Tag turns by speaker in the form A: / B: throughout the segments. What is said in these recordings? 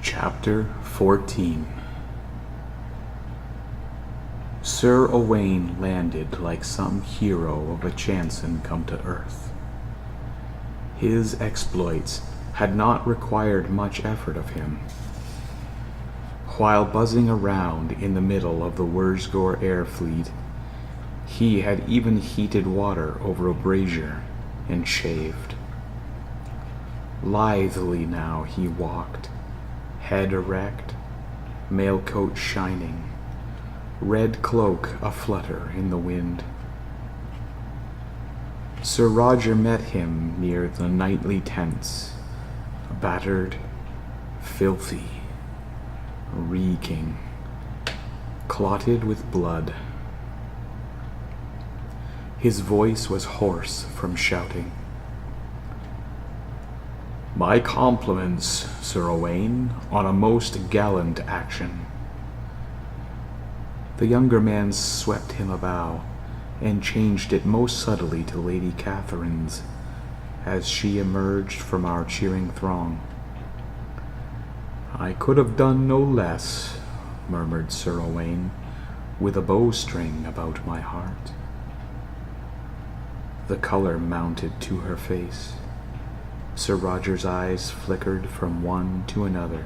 A: Chapter 14. Sir Owain landed like some hero of a chanson come to earth. His exploits had not required much effort of him. While buzzing around in the middle of the Wurzgor air fleet, he had even heated water over a brazier and shaved. Lithely now he walked, head erect, mailcoat shining, red cloak aflutter in the wind. Sir Roger met him near the nightly tents, battered, filthy, reeking, clotted with blood. His voice was hoarse from shouting. "My compliments, Sir Owain, on a most gallant action." The younger man swept him a bow, and changed it most subtly to Lady Catherine's, as she emerged from our cheering throng. "I could have done no less," murmured Sir Owain, "with a bowstring about my heart." The color mounted to her face. Sir Roger's eyes flickered from one to another.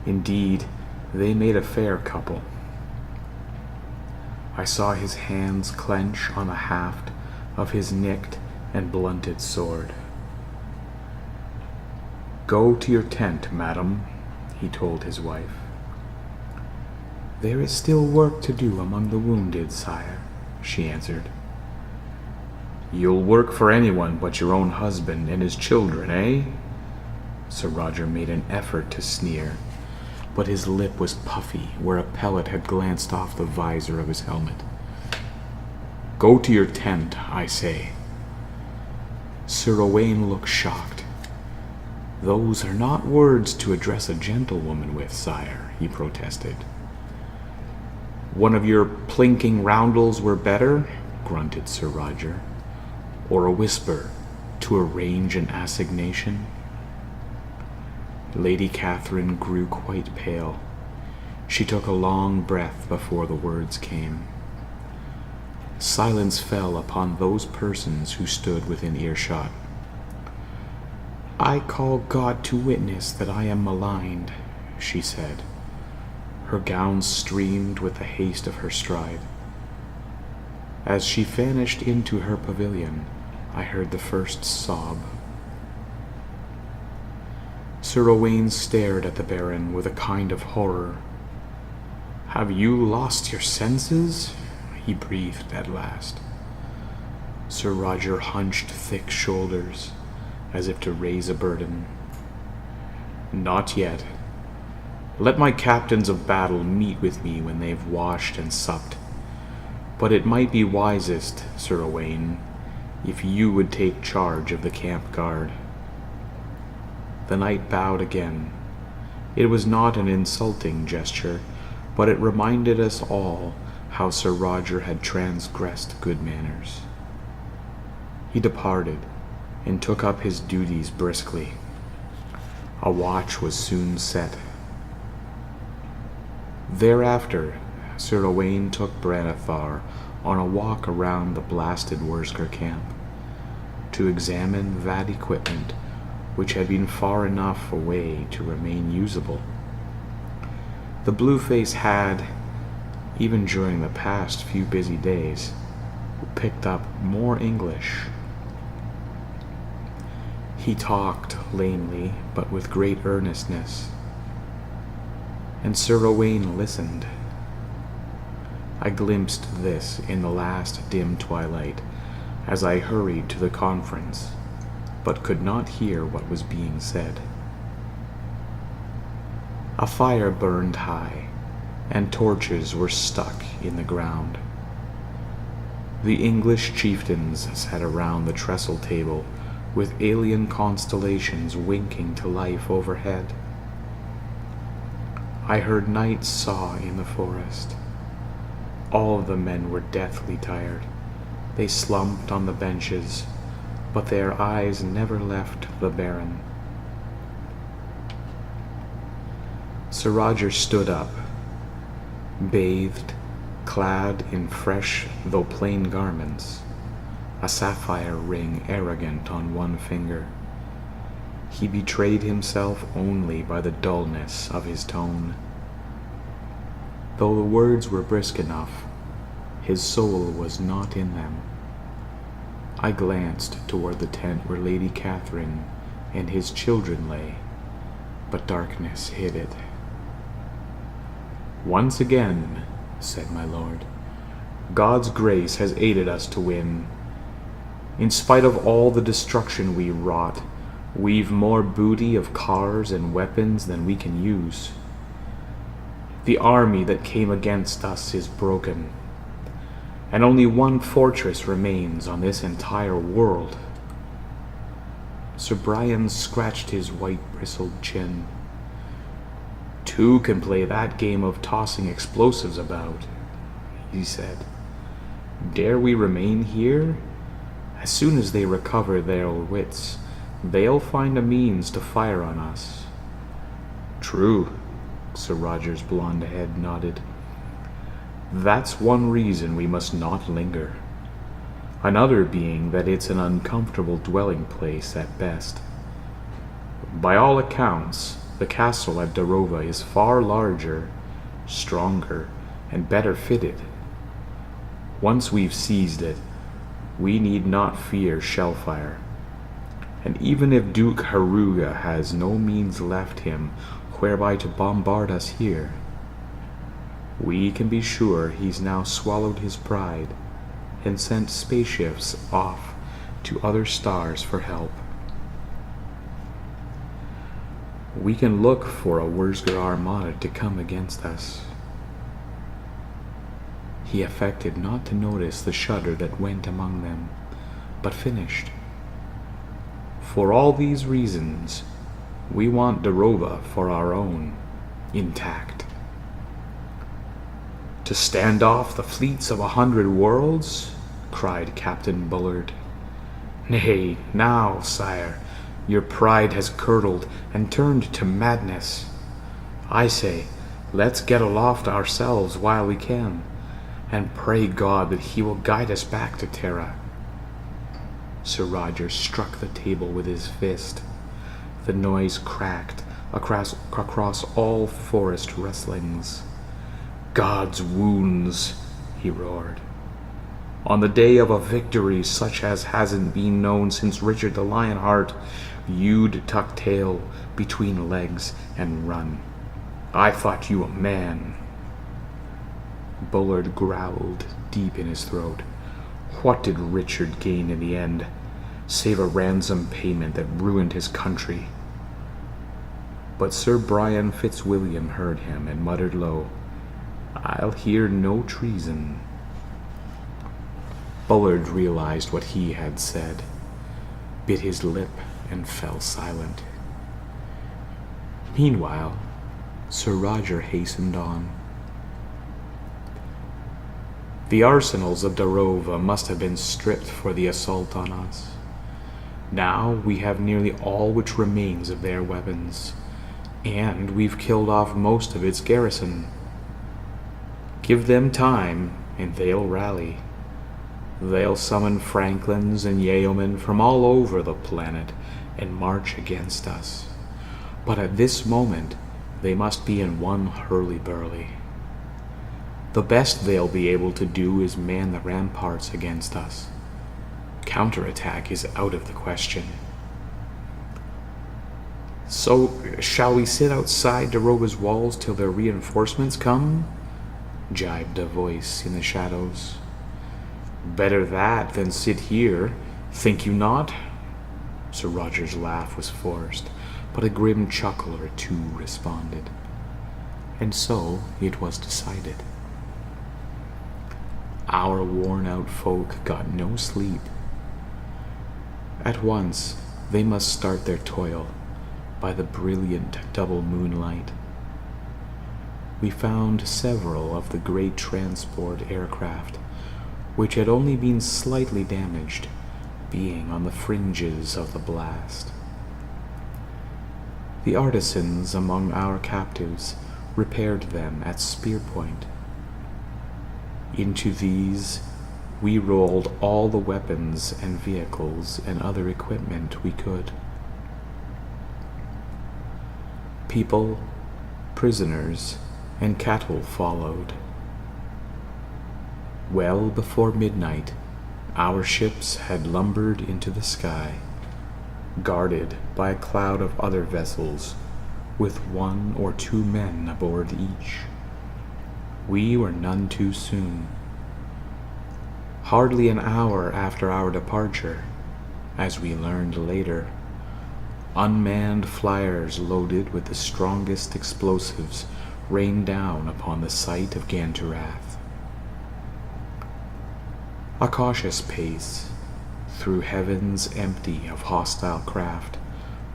A: Indeed, they made a fair couple. I saw his hands clench on the haft of his nicked and blunted sword. "Go to your tent, madam," he told his wife. "There is still work to do among the wounded, sire," she answered. "You'll work for anyone but your own husband and his children, eh?" Sir Roger made an effort to sneer, but his lip was puffy where a pellet had glanced off the visor of his helmet. "Go to your tent, I say." Sir Owain looked shocked. "Those are not words to address a gentlewoman with, sire," he protested. "One of your plinking roundels were better," grunted Sir Roger. "Or a whisper to arrange an assignation?" Lady Catherine grew quite pale. She took a long breath before the words came. Silence fell upon those persons who stood within earshot. "I call God to witness that I am maligned," she said. Her gown streamed with the haste of her stride. As she vanished into her pavilion, I heard the first sob. Sir Owain stared at the Baron with a kind of horror. "Have you lost your senses?" he breathed at last. Sir Roger hunched thick shoulders, as if to raise a burden. "Not yet. Let my captains of battle meet with me when they've washed and supped. But it might be wisest, Sir Owain, if you would take charge of the camp guard." The knight bowed again. It was not an insulting gesture, but it reminded us all how Sir Roger had transgressed good manners. He departed, and took up his duties briskly. A watch was soon set. Thereafter, Sir Owain took Branethar on a walk around the blasted Wurzgor camp, to examine that equipment which had been far enough away to remain usable. The Blueface had, even during the past few busy days, picked up more English. He talked lamely, but with great earnestness, and Sir Owain listened. I glimpsed this in the last dim twilight as I hurried to the conference, but could not hear what was being said. A fire burned high, and torches were stuck in the ground. The English chieftains sat around the trestle table, with alien constellations winking to life overhead. I heard knights saw in the forest. All of the men were deathly tired. They slumped on the benches, but their eyes never left the Baron. Sir Roger stood up, bathed, clad in fresh though plain garments, a sapphire ring arrogant on one finger. He betrayed himself only by the dullness of his tone. Though the words were brisk enough, his soul was not in them. I glanced toward the tent where Lady Catherine and his children lay, but darkness hid it. "Once again," said my lord, "God's grace has aided us to win. In spite of all the destruction we wrought, we've more booty of cars and weapons than we can use. The army that came against us is broken, and only one fortress remains on this entire world." Sir Brian scratched his white-bristled chin. "Two can play that game of tossing explosives about," he said. "Dare we remain here? As soon as they recover their wits, they'll find a means to fire on us." "True," Sir Roger's blonde head nodded. "That's one reason we must not linger. Another being that it's an uncomfortable dwelling place at best. By all accounts, the castle at Darova is far larger, stronger, and better fitted. Once we've seized it, we need not fear shellfire. And even if Duke Haruga has no means left him whereby to bombard us here, we can be sure he's now swallowed his pride and sent spaceships off to other stars for help. We can look for a Wurzgar armada to come against us." He affected not to notice the shudder that went among them, but finished. "For all these reasons, we want Darova for our own, intact. To stand off the fleets of 100 worlds?" cried Captain Bullard. "Nay, now, sire, your pride has curdled and turned to madness. I say, let's get aloft ourselves while we can, and pray God that he will guide us back to Terra." Sir Roger struck the table with his fist. The noise cracked across all forest rustlings. "God's wounds," he roared. "On the day of a victory such as hasn't been known since Richard the Lionheart, you'd tuck tail between legs and run. I thought you a man." Bullard growled deep in his throat. What did Richard gain in the end, save a ransom payment that ruined his country? But Sir Brian Fitzwilliam heard him and muttered low, "I'll hear no treason." Bullard realized what he had said, bit his lip, and fell silent. Meanwhile, Sir Roger hastened on. "The arsenals of Darova must have been stripped for the assault on us. Now we have nearly all which remains of their weapons, and we've killed off most of its garrison. Give them time, and they'll rally. They'll summon Franklins and yeomen from all over the planet and march against us. But at this moment, they must be in one hurly-burly. The best they'll be able to do is man the ramparts against us. Counterattack is out of the question." "So, shall we sit outside Darova's walls till their reinforcements come?" jibed a voice in the shadows. "Better that than sit here, think you not?" Sir Roger's laugh was forced, but a grim chuckle or two responded. And so it was decided. Our worn-out folk got no sleep. At once they must start their toil by the brilliant double moonlight. We found several of the great transport aircraft, which had only been slightly damaged, being on the fringes of the blast. The artisans among our captives repaired them at spear point. Into these we rolled all the weapons and vehicles and other equipment we could. People, prisoners, and cattle followed. Well before midnight, our ships had lumbered into the sky, guarded by a cloud of other vessels, with 1 or 2 men aboard each. We were none too soon. Hardly an hour after our departure, as we learned later, unmanned flyers loaded with the strongest explosives rained down upon the site of Gantarath. A cautious pace through heavens empty of hostile craft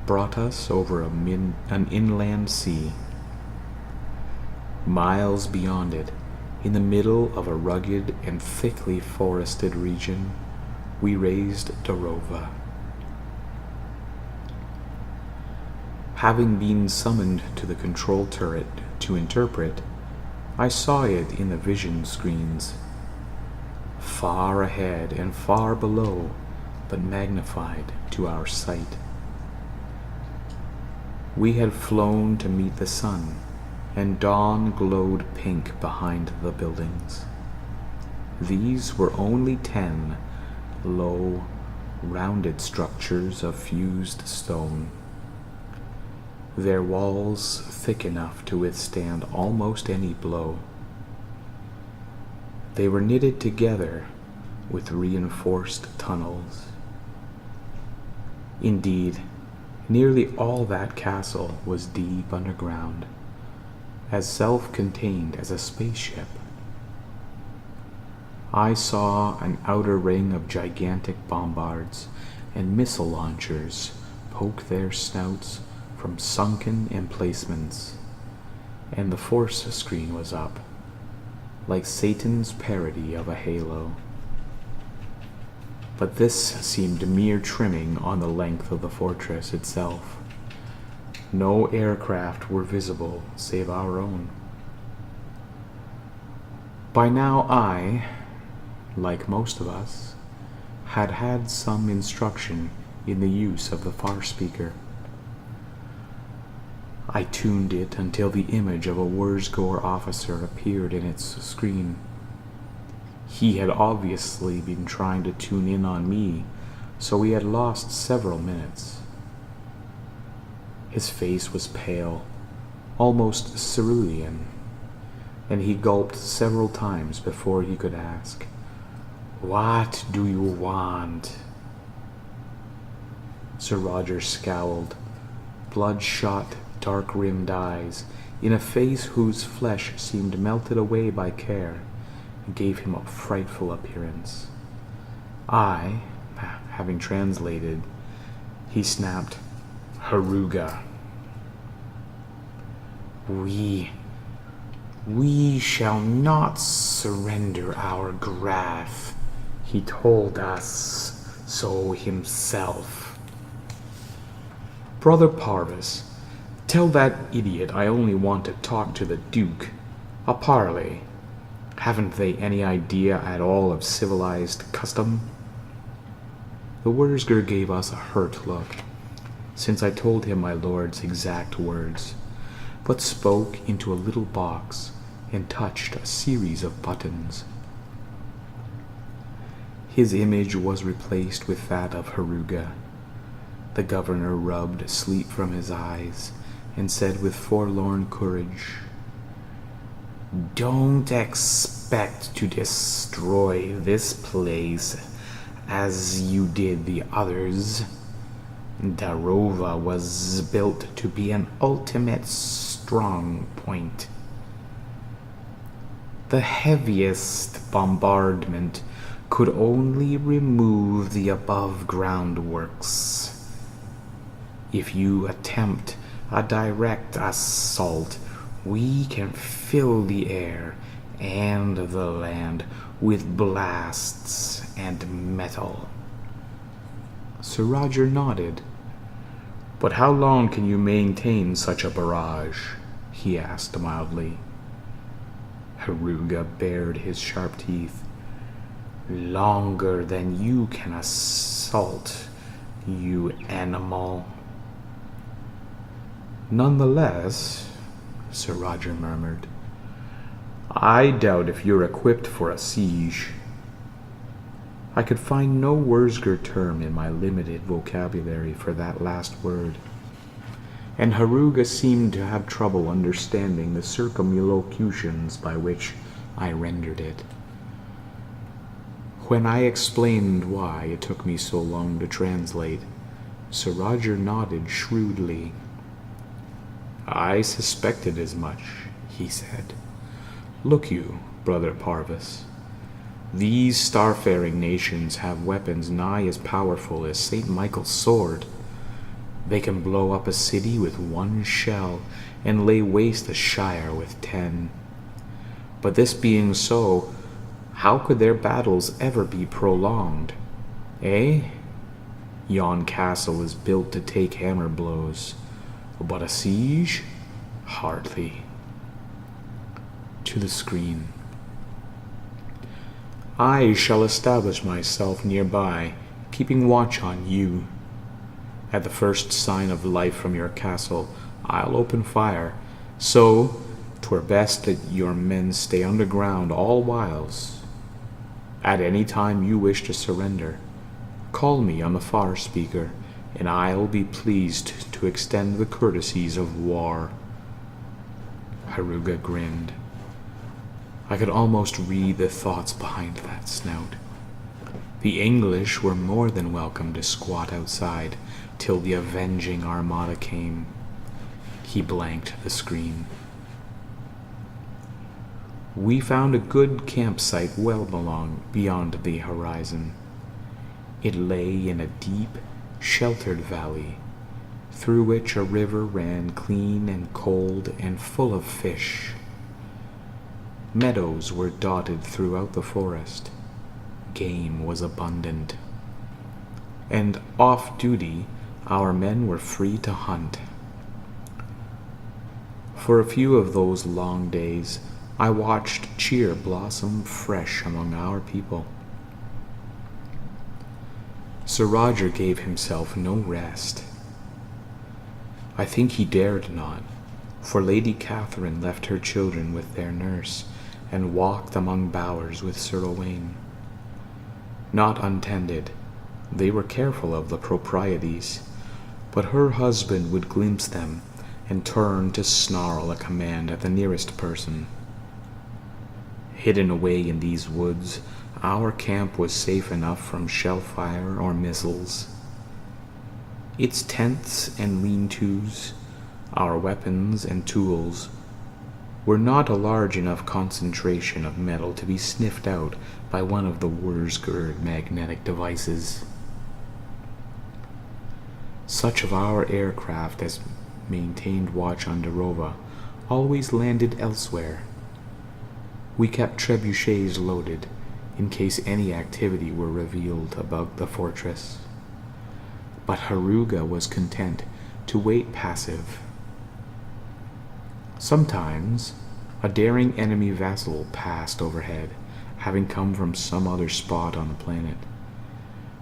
A: brought us over an inland sea. Miles beyond it, in the middle of a rugged and thickly forested region, we raised Darova. Having been summoned to the control turret to interpret, I saw it in the vision screens, far ahead and far below, but magnified to our sight. We had flown to meet the sun, and dawn glowed pink behind the buildings. These were only 10 low, rounded structures of fused stone, their walls thick enough to withstand almost any blow. They were knitted together with reinforced tunnels. Indeed, nearly all that castle was deep underground, as self-contained as a spaceship. I saw an outer ring of gigantic bombards and missile launchers poke their snouts from sunken emplacements, and the force screen was up, like Satan's parody of a halo. But this seemed mere trimming on the length of the fortress itself. No aircraft were visible save our own. By now I, like most of us, had had some instruction in the use of the far speaker. I tuned it until the image of a Wurzgor officer appeared in its screen. He had obviously been trying to tune in on me, so we had lost several minutes. His face was pale, almost cerulean, and he gulped several times before he could ask, "What do you want?" Sir Roger scowled, bloodshot, dark-rimmed eyes, in a face whose flesh seemed melted away by care, and gave him a frightful appearance. I, having translated, he snapped, "Haruga. We shall not surrender our Grath. He told us so himself." "Brother Parvis, tell that idiot I only want to talk to the Duke. A parley. Haven't they any idea at all of civilized custom?" The Wurzger gave us a hurt look, since I told him my lord's exact words, but spoke into a little box and touched a series of buttons. His image was replaced with that of Haruga. The governor rubbed sleep from his eyes and said with forlorn courage, "Don't expect to destroy this place as you did the others. Darova was built to be an ultimate strong point. The heaviest bombardment could only remove the above-ground works. If you attempt a direct assault, we can fill the air and the land with blasts and metal." Sir Roger nodded. But how long can you maintain such a barrage? He asked mildly. Haruga bared his sharp teeth. Longer than you can assault, you animal. Nonetheless, Sir Roger murmured, I doubt if you're equipped for a siege. I could find no Wurzger term in my limited vocabulary for that last word, and Haruga seemed to have trouble understanding the circumlocutions by which I rendered it. When I explained why it took me so long to translate, Sir Roger nodded shrewdly. I suspected as much, he said. Look you, Brother Parvis, these starfaring nations have weapons nigh as powerful as St. Michael's sword. They can blow up a city with one shell and lay waste a shire with 10. But this being so, how could their battles ever be prolonged? Eh? Yon castle is built to take hammer blows, but a siege? Hardly. To the screen. I shall establish myself nearby, keeping watch on you. At the first sign of life from your castle, I'll open fire, so 'twere best that your men stay underground all whiles. At any time you wish to surrender, call me on the far speaker, and I'll be pleased to extend the courtesies of war. Haruga grinned. I could almost read the thoughts behind that snout. The English were more than welcome to squat outside till the avenging armada came. He blanked the screen. We found a good campsite well beyond the horizon. It lay in a deep, sheltered valley, through which a river ran clean and cold and full of fish. Meadows were dotted throughout the forest. Game was abundant. And off-duty, our men were free to hunt. For a few of those long days, I watched cheer blossom fresh among our people. Sir Roger gave himself no rest. I think he dared not, for Lady Catherine left her children with their nurse, and walked among bowers with Sir Owain. Not untended, they were careful of the proprieties, but her husband would glimpse them and turn to snarl a command at the nearest person. Hidden away in these woods, our camp was safe enough from shell fire or missiles. Its tents and lean-tos, our weapons and tools, were not a large enough concentration of metal to be sniffed out by one of the Wurzger magnetic devices. Such of our aircraft as maintained watch on Darova always landed elsewhere. We kept trebuchets loaded in case any activity were revealed about the fortress. But Haruga was content to wait passive. Sometimes, a daring enemy vessel passed overhead, having come from some other spot on the planet,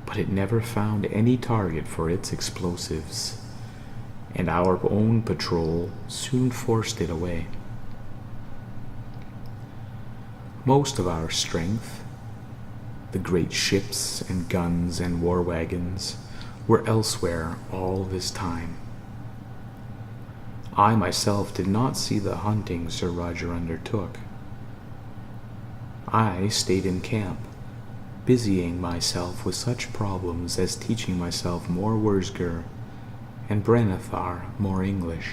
A: but it never found any target for its explosives, and our own patrol soon forced it away. Most of our strength, the great ships and guns and war wagons, were elsewhere all this time. I myself did not see the hunting Sir Roger undertook. I stayed in camp, busying myself with such problems as teaching myself more Wurzger and Brenethar more English.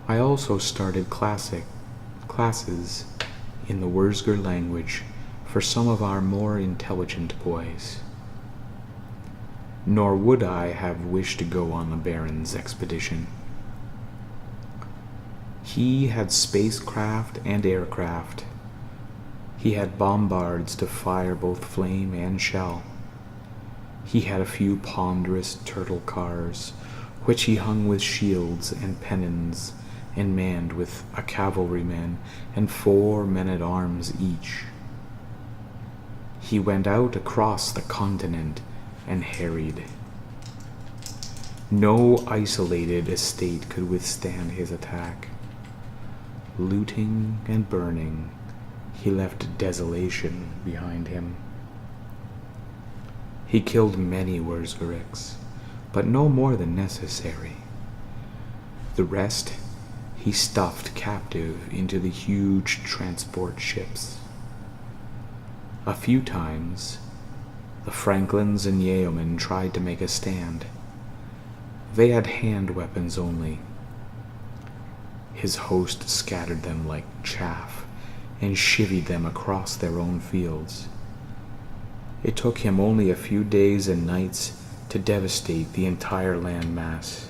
A: I also started classes in the Wurzger language for some of our more intelligent boys. Nor would I have wished to go on the Baron's expedition. He had spacecraft and aircraft. He had bombards to fire both flame and shell. He had a few ponderous turtle cars, which he hung with shields and pennons, and manned with a cavalryman and 4 men-at-arms each. He went out across the continent and harried. No isolated estate could withstand his attack. Looting and burning, he left desolation behind him. He killed many Wurzgariks, but no more than necessary. The rest he stuffed captive into the huge transport ships. A few times, the Franklins and yeomen tried to make a stand. They had hand weapons only. His host scattered them like chaff and chivied them across their own fields. It took him only a few days and nights to devastate the entire landmass.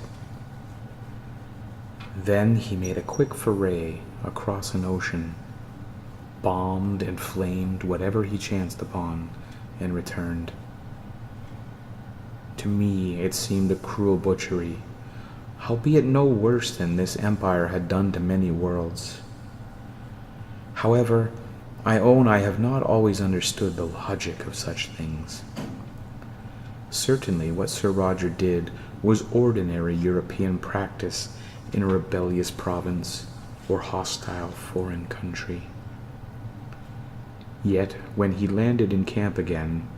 A: Then he made a quick foray across an ocean, bombed and flamed whatever he chanced upon, and returned. To me it seemed a cruel butchery, howbeit no worse than this empire had done to many worlds. However, I own I have not always understood the logic of such things. Certainly what Sir Roger did was ordinary European practice in a rebellious province or hostile foreign country. Yet when he landed in camp again,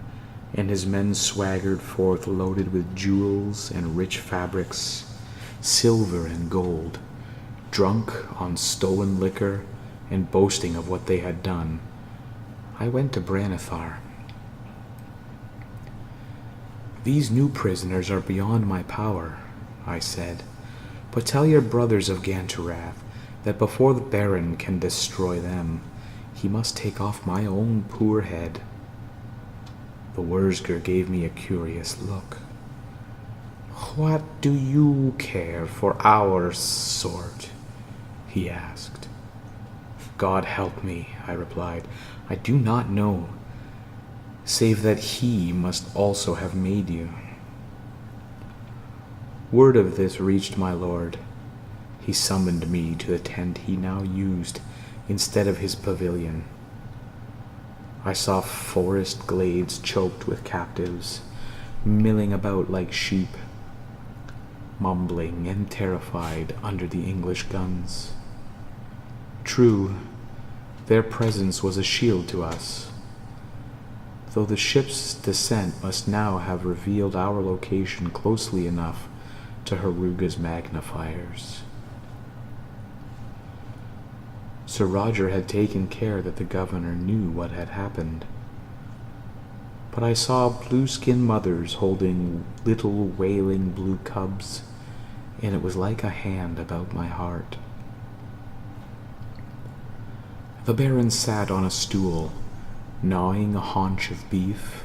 A: and his men swaggered forth loaded with jewels and rich fabrics, silver and gold, drunk on stolen liquor and boasting of what they had done, I went to Branithar. "These new prisoners are beyond my power," I said, "but tell your brothers of Ganturath that before the Baron can destroy them, he must take off my own poor head." The Wurzgar gave me a curious look. "What do you care for our sort?" he asked. "God help me," I replied. "I do not know, save that he must also have made you." Word of this reached my lord. He summoned me to the tent he now used instead of his pavilion. I saw forest glades choked with captives, milling about like sheep, mumbling and terrified under the English guns. True, their presence was a shield to us, though the ship's descent must now have revealed our location closely enough to Heruga's magnifiers. Sir Roger had taken care that the governor knew what had happened, but I saw blue-skinned mothers holding little wailing blue cubs, and it was like a hand about my heart. The Baron sat on a stool, gnawing a haunch of beef.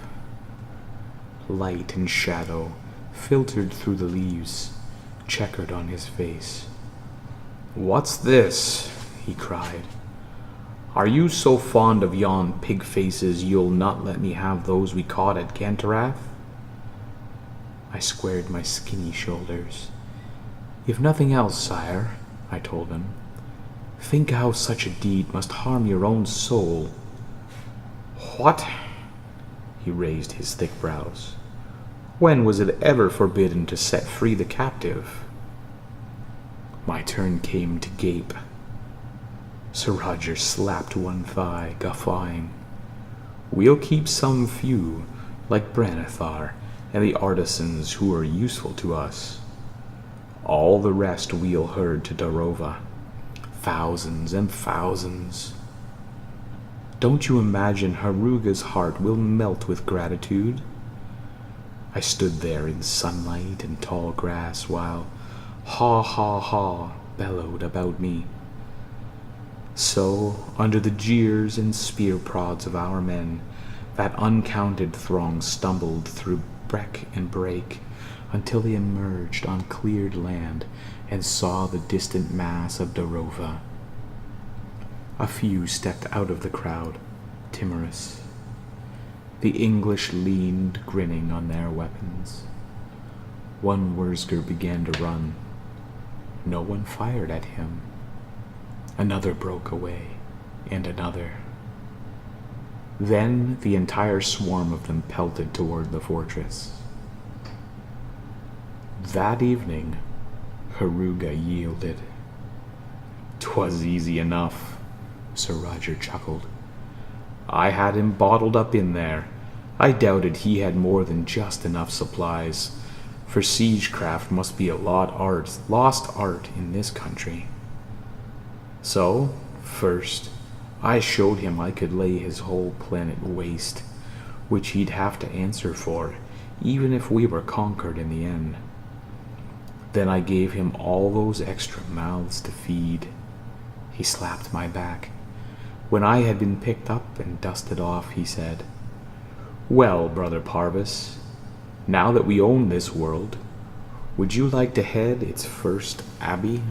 A: Light and shadow filtered through the leaves, checkered on his face. "What's this?" he cried. "Are you so fond of yon pig faces you'll not let me have those we caught at Ganturath?" I squared my skinny shoulders. "If nothing else, sire," I told him, "think how such a deed must harm your own soul." "What?" He raised his thick brows. "When was it ever forbidden to set free the captive?" My turn came to gape. Sir Roger slapped one thigh, guffawing. "We'll keep some few, like Branithar and the artisans who are useful to us. All the rest we'll herd to Darova. Thousands and thousands. Don't you imagine Heruga's heart will melt with gratitude?" I stood there in sunlight and tall grass while "haw, haw, haw" bellowed about me. So, under the jeers and spear prods of our men, that uncounted throng stumbled through breck and brake until they emerged on cleared land and saw the distant mass of Darova. A few stepped out of the crowd, timorous. The English leaned, grinning on their weapons. One Wurzger began to run. No one fired at him. Another broke away, and another. Then the entire swarm of them pelted toward the fortress. That evening, Haruga yielded. "'Twas easy enough," Sir Roger chuckled. "I had him bottled up in there. I doubted he had more than just enough supplies, for siegecraft must be a lost art in this country. So, first, I showed him I could lay his whole planet waste, which he'd have to answer for, even if we were conquered in the end. Then I gave him all those extra mouths to feed." He slapped my back. When I had been picked up and dusted off, he said, "Well, Brother Parvis, now that we own this world, would you like to head its first abbey?"